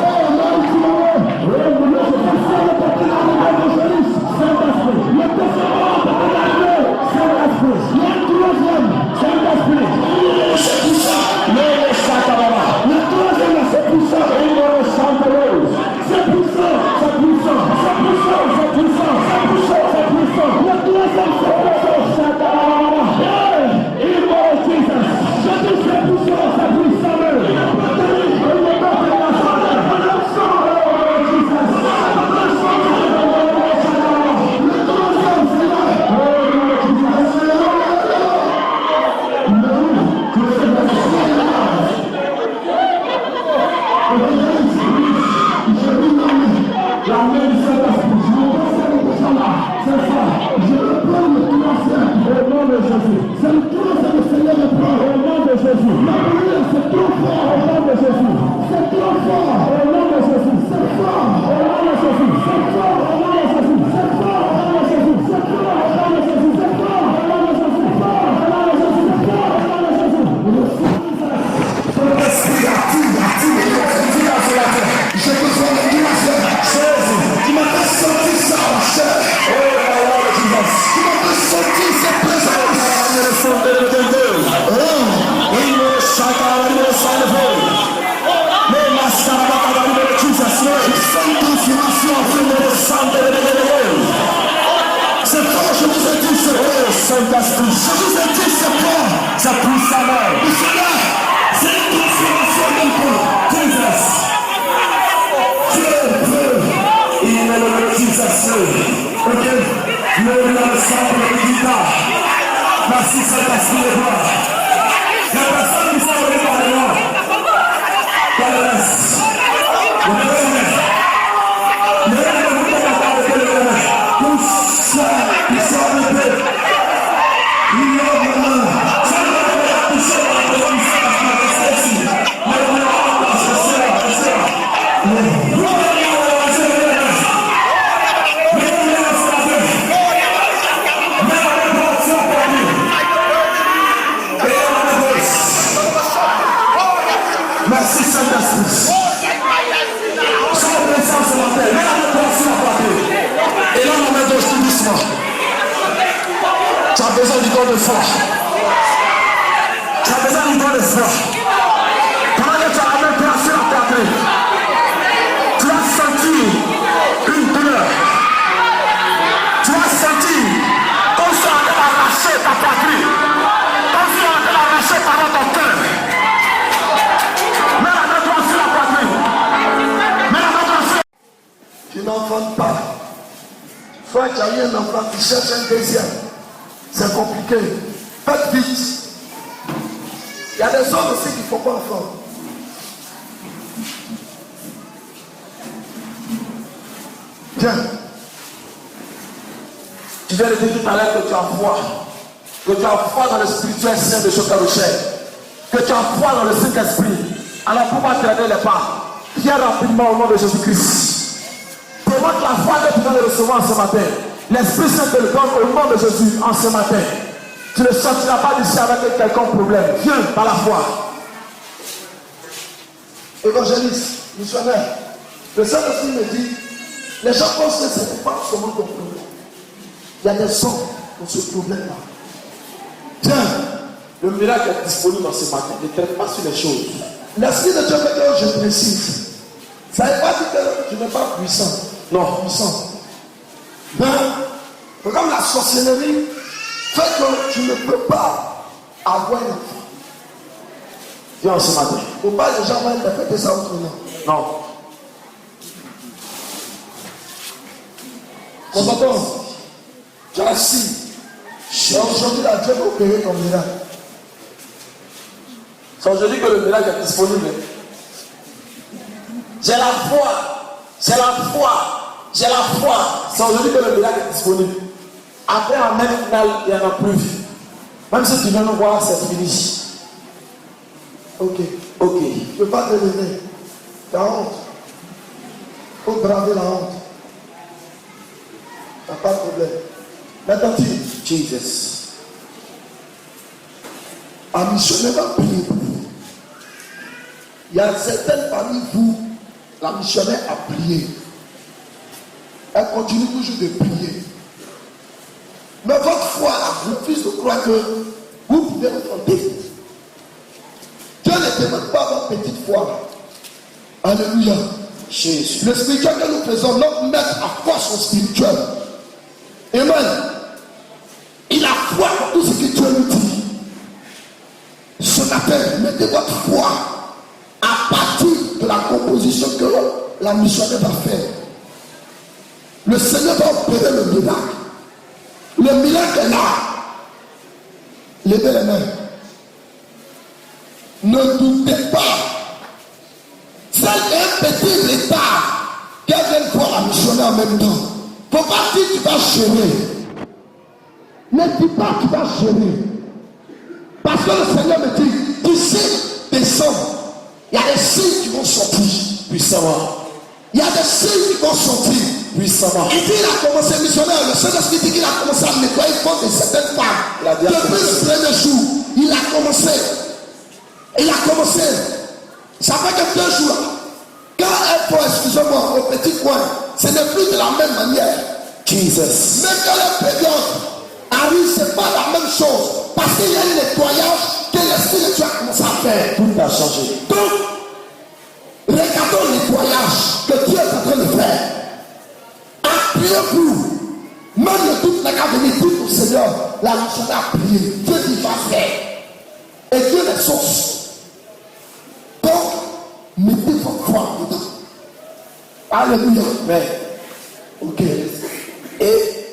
Speaker 2: Tu n'enfantes pas. Soit tu as eu un enfant, tu cherches un deuxième. C'est compliqué. Faites vite. Il y a des hommes aussi qui ne font pas enfant. Tiens. Tu viens de dire tout à l'heure que tu as foi. Que tu as foi dans le spirituel saint de Chocarouchel. Que tu as foi dans le Saint-Esprit. Alors pourquoi traîner les pas? Viens rapidement au nom de Jésus-Christ. Provoque la foi que tu viens de recevoir ce matin. L'Esprit Saint te le donne au nom de Jésus en ce matin. Tu ne sortiras pas d'ici avec quelconque problème. Viens par la foi. Évangéliste, missionnaire, le Saint-Esprit me dit, les gens pensent que ce n'est pas seulement ton problème. Il y a des hommes dans ce problème-là. Tiens, le miracle est disponible dans ce matin. Ne traite pas sur les choses. L'Esprit de Dieu me dit, je précise. Ça ne veut pas dire que tu n'es pas puissant. Non, puissant. Mais, comme la sorcellerie fait que tu ne peux pas avoir un enfant. Viens ce matin. Il ne faut pas les gens interpréter ça autrement. Non. Combattant, tu as assis. Aujourd'hui, la Dieu va opérer ton miracle. C'est aujourd'hui que le miracle est disponible.
Speaker 3: J'ai la foi. J'ai la foi. J'ai la foi. C'est aujourd'hui que le miracle est disponible. Après, en même final, il n'y en a plus. Même si tu viens nous voir, c'est fini.
Speaker 2: Ok.
Speaker 3: Ok.
Speaker 2: Je ne peux pas te donner. Tu as honte. Il faut braver la honte. Tu n'as pas de problème. Maintenant,
Speaker 3: Jesus.
Speaker 2: Un missionnaire va prier pour vous. Il y a certaines parmi vous, la missionnaire a prié. Elle continue toujours de prier. Mais votre foi vous refuse de croire que vous pouvez vous tromper. Dieu ne demande pas votre petite foi. Alléluia.
Speaker 3: Jésus.
Speaker 2: Le spirituel que nous faisons, notre maître a force au spirituel. Amen. Il a foi pour tout ce que Dieu nous dit. Ce matin, mettez votre foi à partir de la composition que la missionnaire va faire. Le Seigneur va opérer le miracle. Le miracle est là. Levez les mains. Ne doutez pas. C'est un petit retard qu'elle vient voir la missionnaire en même temps. Il ne faut pas dire que tu vas gérer. Ne dis pas que tu vas gérer. Parce que le Seigneur me dit, d'ici décembre, il y a des signes qui vont sortir puissamment. Il y a des signes qui vont sortir puissamment. Il dit, il a commencé missionnaire. Le Saint-Esprit dit qu'il a commencé à nettoyer le corps de certaines femmes. Depuis le premier jour, il a commencé. Il a commencé. Ça fait que 2 jours. Quand elle faut, excusez-moi, au petit coin, ce n'est plus de la même manière.
Speaker 3: Jesus.
Speaker 2: Même quand la période arrive, ce n'est pas la même chose. Parce qu'il y a un nettoyage que l'Esprit de Dieu a commencé à faire.
Speaker 3: Tout a changé.
Speaker 2: Donc, regardons le nettoyage que Dieu est en train de faire. Appuyez-vous. Même le doute n'a qu'à venir dire au Seigneur, la missionnaire a prié. Dieu dit va faire. Et Dieu les source. Donc, mettez votre foi dedans. Alléluia.
Speaker 3: Mais,
Speaker 2: ok.
Speaker 3: et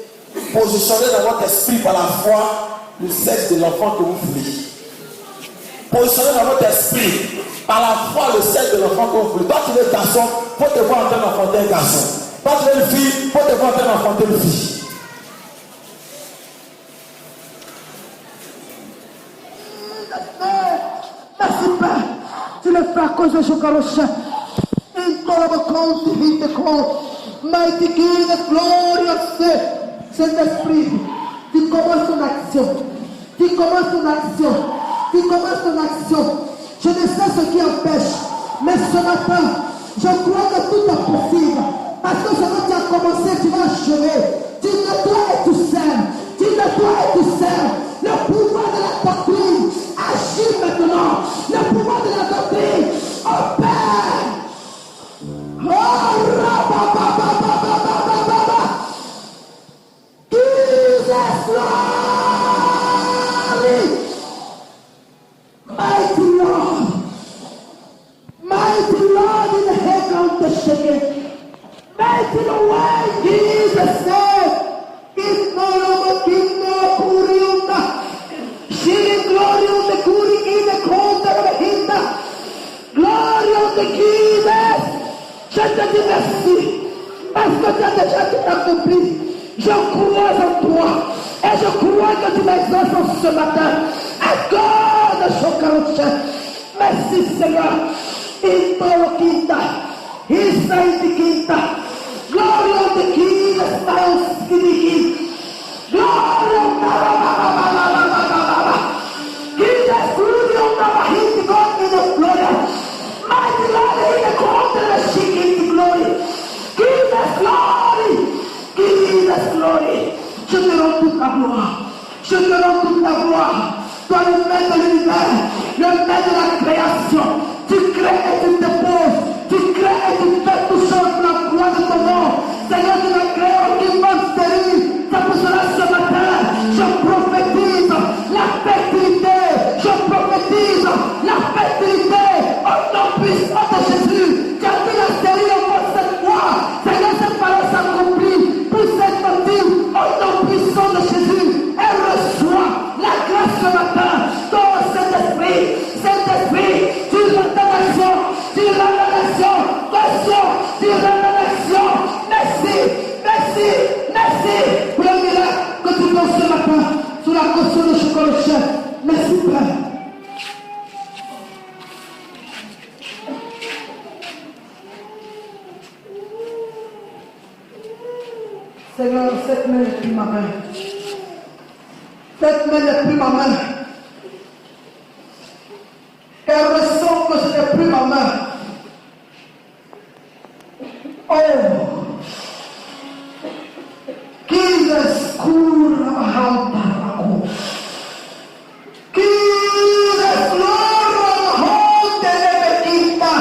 Speaker 3: positionnez dans votre esprit par la foi le sexe de l'enfant que vous voulez. Positionnez dans votre esprit par la foi le sexe de l'enfant que vous voulez. Toi, tu es garçon, il faut te voir en train d'enfanter un garçon. Toi, tu es une fille, il faut te voir en train d'enfanter une fille.
Speaker 4: Merci Père, tu le fais à cause de Jokarosha. In Tolabakon, Mighty King, glorious Saint-Esprit, tu commences ton action. Tu commences ton action. Tu commences ton action. Je ne sais ce qui empêche, mais ce matin, je crois que tout est possible. Parce que ce que tu as commencé, tu vas achever. Tu nettoies et tu sers. Tu nettoies et tu sers. Le pouvoir de la doctrine agit maintenant. Le pouvoir de la doctrine opère. Oh, rababababababababa. Jesus glory. Mighty Lord. Mighty Lord in the head of the shaking. Mighty Lord, Jesus said, in Nolomakino Kuriunda. Shiri glory on the Kuri in the Konda of the Hinda. Glory on the Jesus. Je te dis merci. Parce que tu as déjà tout accompli. Je crois en toi. Et je crois que tu m'exauces ce matin. Accorde son caractère. Merci Seigneur. In Tolokinda. Isa Indikinda. Glory on the King. Smiles King. Glory on the Jesus, glory on the Mahindi God in the glory. Mighty Lord, in the court of the sheep in the glory. Give us glory. Give us glory. Je te rends toute la gloire. Je te rends toute la gloire. Toi, le maître de l'univers, le maître de la création. Tu crées et tu déposes. Tu crées et tu fais tout chose pour la gloire de ton nom. Seigneur, tu n'as créé aucune monde stérile. C'est pour cela ce matin, je prophétise la fertilité. Je prophétise la fertilité. Au nom puissant de Jésus. Tu as dit la stérile au moins cette fois. Seigneur, cette parole s'accomplit pour cette motive. Au nom puissant de Jésus. Elle reçoit la grâce ce matin. Ton Saint-Esprit, tu rends ta nation, tu rends la nation. la caution de chocolat chef. Merci Père. Seigneur, cette main n'est plus ma main. Cette main n'est plus ma main. Elle ressent que ce n'est plus ma main. Oh! Jesus, cura ma alta, Marco. Jesus, cura ma alta, Nebequita.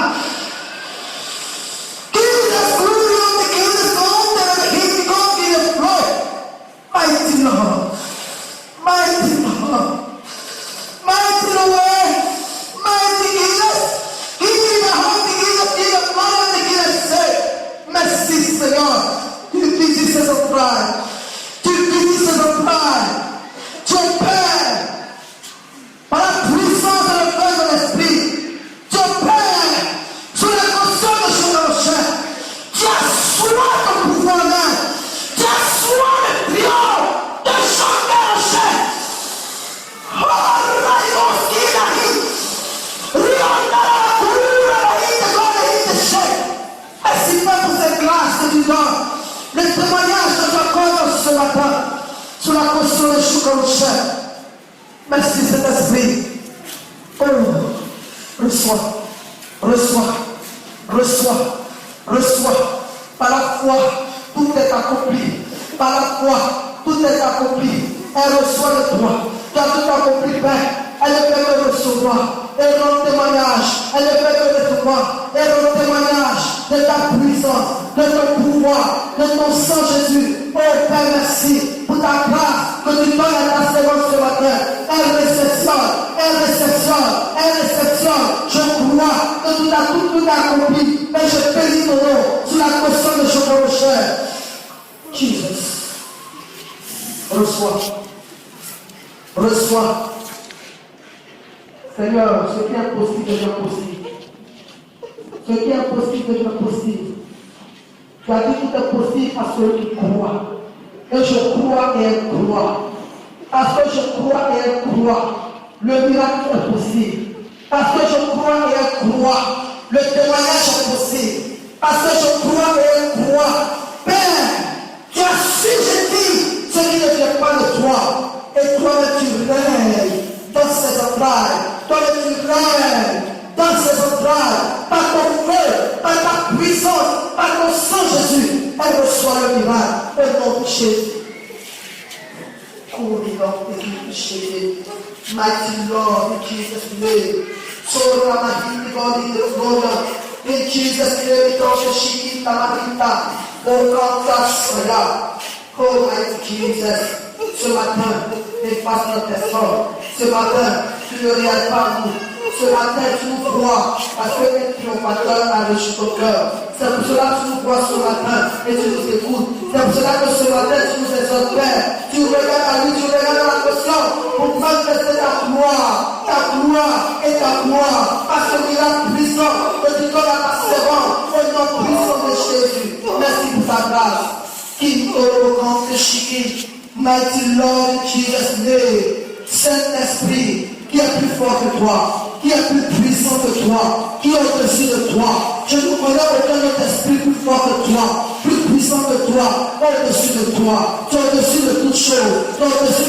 Speaker 4: Jesus, cura ma alta, Nebequita. God, give us glory. Mighty Lord. Mighty Lord. Mighty Lord. Mighty Jesus. Give me the heart, give the blood, and give us say. Merci, Seigneur. Tu visites ces offrandes. Tu visites ces offrandes. Tu opères par la puissance de l'œuvre de l'Esprit. Tu opères sur la conscience de son rocher. Tu assois ton pouvoir là. Tu assois le triomphe de son rocher. Oh, Rayos qui arrive. Rianda la couleur, la hite de God, la hite de chèque. Merci pas pour cette grâce que tu donnes. Le témoignage de ta cause ce matin sur la caution de Choukaouchek. Merci Saint-Esprit. Oh, reçois, reçois, reçois, reçois. Par la foi, tout est accompli. Par la foi, tout est accompli. Elle reçoit de toi. Tu as tout accompli, Père. Elle ne peut que recevoir. Elle rend témoignage. Elle ne peut que recevoir. Elle rend témoignage de ta puissance, de ton pouvoir, de ton sang Jésus. Oh Père, merci pour ta grâce que tu donnes à ta servante ce matin. Elle réceptionne, elle réceptionne, elle réceptionne. Je crois que tout est accompli. Mais je bénis ton nom sous la caution de Choukaouchek. Jesus. Reçois. Reçois. Seigneur, ce qui est possible devient possible. Ce qui est possible devient possible. Tu as dit tout est possible à ceux qui croient. Et je crois et elle croit. Parce que je crois et elle croit, le miracle est possible. Parce que je crois et elle croit, le témoignage est possible. Parce que je crois et elle croit. Père, tu as sujeté ce qui ne vient pas de toi. Et toi, tu règnes dans ces entrailles. Toi, tu règnes dans ces entrailles. Par ton feu, par ta puissance, par ton sang, Jésus. Elle reçoit le miracle. Au nom de Jésus. Mighty Lord, in Jesus' name. So Ramahindi God in the Lord. In Jesus' name, it also she in Ramahita. Oh God, that's God. Oh mighty Jesus. Ce matin, efface notre effort. Ce matin, tu ne regardes pas nous. Ce matin, tu nous vois parce que les triomphateurs a reçu ton cœur. C'est pour cela que tu nous vois ce matin et tu nous écoutes. C'est pour cela que ce matin, tu nous exhortes, Père. Tu regardes à lui, tu regardes à la question pour manifester ta gloire et ta gloire. Parce que tu as puissant que tu donnes à ta servante au nom puissant de Jésus. Merci pour ta grâce. Qui t'aura de chiquer. Mighty Lord in Jesus' name. Saint-Esprit, qui est plus fort que toi, qui est plus puissant que toi, qui est au-dessus de toi. Je ne connais aucun autre esprit plus fort que toi, plus puissant que toi, au-dessus de toi. Tu es au-dessus de toutes choses, tu es au-dessus